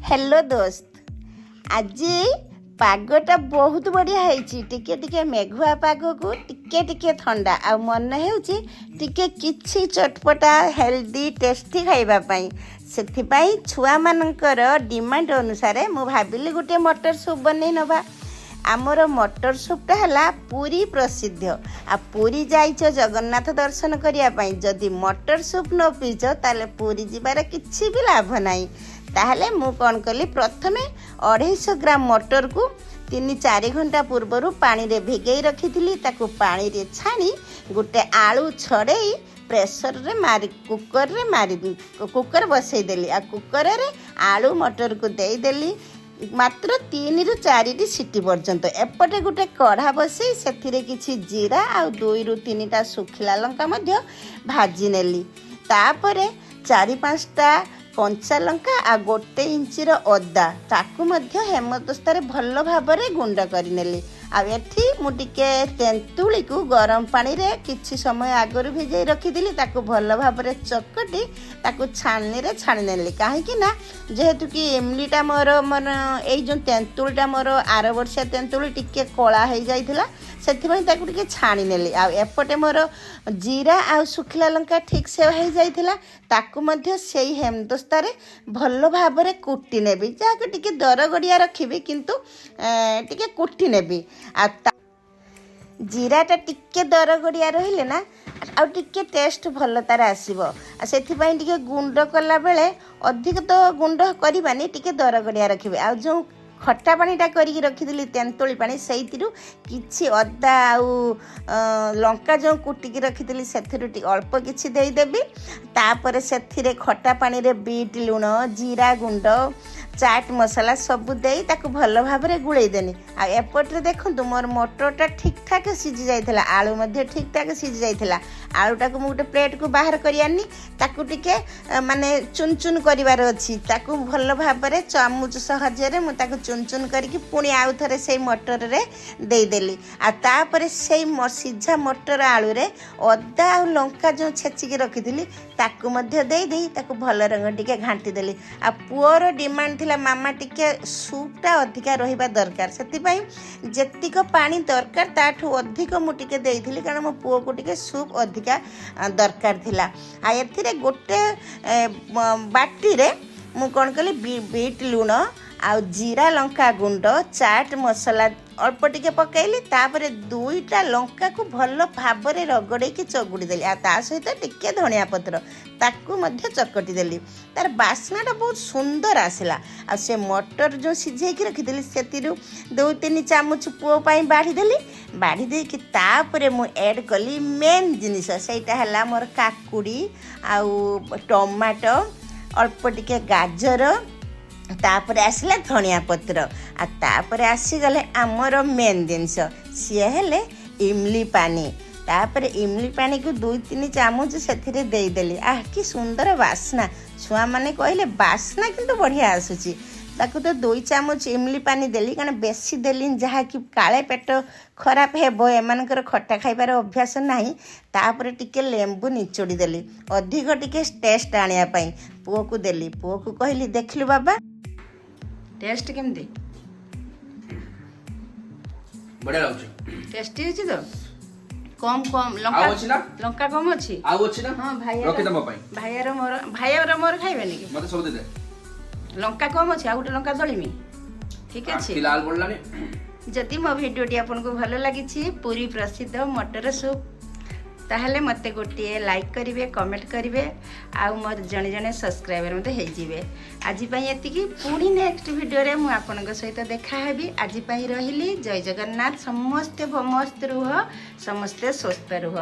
Hello दोस्त, आज पागटा बहुत बढ़िया है। टिके टिके मेघुआ पाग को टिके टिके ठंडा आ मन होउची टिके किछि चटपटा हेल्दी टेस्टी खाइबापाई। सेथिपाई छुआ मानकर डिमांड अनुसार मु भाबिली गोटे मटर सूप बनै नबा। आमर मटर सूपटा है पुरी प्रसिद्ध। आ पुरी जाइछ जगन्नाथ दर्शन करने जदि मटर सूप न पीच ताले पुरी जीवार किछि भी लाभ नाही। ताहले मु कौन कली प्रथमे 250 ग्राम मटर को 3-4 घंटा पूर्वर पानी रे भिगई रखी ताकू पानी रे छाणी गोटे आलू छड़े प्रेसर रे मारी कुकर बसई देली। आ कुकर रे आलू मटर को दे देली मात्र 3-4 सीटी पर्यंत। एपटे गोटे कढ़ा बसई से किछि जीरा आ 2-3टा सुखिला लंका मध्य भाजी नेली। तापरे 4-5टा कंचा लंका आ 1 इंचर अदा ताकू मध्य हेमदस्तारे भल भाबरे गुंड करनेली। आ एठी मु टिके तेंतुली को गरम पानी रे किछि समय आगरु भिजई रखिदिली ताकू भल भाबरे चकटी ताकू छाननी रे छानी नेली। काहे कि ना जेहेतु कि इमलीटा मोर मन एई जो तेंतुलीटा मोर आर वर्षा तेंतुली टिके कला हो जाइथिला सेथिपई ताकू टिके छानी नेली। आ एपटे मोर जीरा आ सुखिला लंका ठीक से हो जाइथिला ताकू मध्य सेई हेमदस्तारे भल भाबरे कुटी नेबी। जाके टिके दर गड़िया रखिबी किंतु टिके कुटी नेबी। आ जीराटा टिके दर गड़िया रहिले ना आ टिके टेस्ट भल तार आसीबो। आ सेथिपई टिके गुंड कला बेले अधिक तो गुंड करबानी टिके दर गड़िया रखिबे। आ जो खट्टा पानीटा करिकी रखिदिली तेंतुली पानी सेइतिरु किछि अदा आउ लंका जो कुटिकी रखिदिली सेथिरु अल्प किछि देई देबी। तापर सेथिरे खट्टा पानी रे बीट लूण जीरा गुंड चाट मसला सबू देई ताकू भल भाबरे गुळै देनी। आ एपटरे देखंतु मोर मटरटा ठीक ठाक सिझी जाइथिला आलू मध्ये ठीक ठाक सिझी जाइथिला। आलूटा को मु गोटे प्लेट को बाहर करि आनी ताकू टिके माने चुन चुन करिवार अछि ताकू भल भाबरे चामच सहाय्य रे मु ताकू चुन चुन करिकी पुणी आउ थरे सेई मटर रे देई देली। आ तापर सेई सिझा मटर आलू रे अदा आ लंका जो छेचिकी रखिदिली ताकू मध्ये देई देई ताकू भल रंग टिके घांटी देली। आ पुअर डिमांड थिला मामा टिके सूपटा अधिका रहिबा दरकार सेतिपई जेतिक पानी दरकार ताठू अधिक मु टिके देइथिली कारण मो पुओ को टिके सूप अधिका दरकार थिला। आ एथिरे गोटे बाटी रे मु कोन कली बीट लूण आ जीरा लंका गुंड चाट मसला अल्प टिके पकैली। तापर 2टा लंका को भल भाबरे रगड़े की चगुड़ी देली। आ ता सहित टिके धनिया पत्र ताकू मध्य चकटी देली। तार बास्नाटा बहुत सुंदर आसला। आ से मटर जो सिझे की रखिदेली सेतिरु 2-3 चामच पुओ पाई बाढ़ी देली। बाढ़ी दे कि तापर मु ऐड कली मेन जिनिस सेटा हला मोर काकुड़ी आउ टमाटो अल्प टिके गाजर तापर आसला धनिया पत्र। आ तापर आसीगले आमर मेन जिनस सी हेले इमली पानी। तापर इमली पानी को 2-3 चामच से देदेली। कि सुंदर बास्ना छुआ माने कहले बास्ना किंतु बढ़िया आसुची। ताकू तो 2 चामच इमली पानी देली कारण बेसी देली जहाँ कि काले पेट खराब हेबो एमानकर खट्टा खाइबार अभ्यास नाही। तापर टिके लेंबू निचोड़ी देली अधिक टिके टेस्ट आनिया पई पुओ को देली। पुओ को कहली देखलु बाबा टेस्ट केमती बढ़िया लाଗୁଛି टेस्टी अछि तो कम कम लंका अछि ना लंका कम अछि आउ अछि ना हां भाई रखि दम पई भाईर मोर खाइबे नि मते सब दे दे लंका कम अछि आ गुटे लंका दळिमी ठीक अछि लाल पडलानी। जदि मो भिडियोटी आपन को भलो लागि छी पुरी प्रसिद्ध मटर सूप ताहले मते गोटे लाइक करिवे कमेंट करिवे आ मोर जने जने सब्सक्राइबर मते हे जिवे। आज पई एतिकी पुणी नेक्स्ट वीडियो रे मु आपन को सहित देखा हेबी। आज पई रहिली जय जगन्नाथ। समस्त मस्त रुह समस्त स्वस्थ रुह।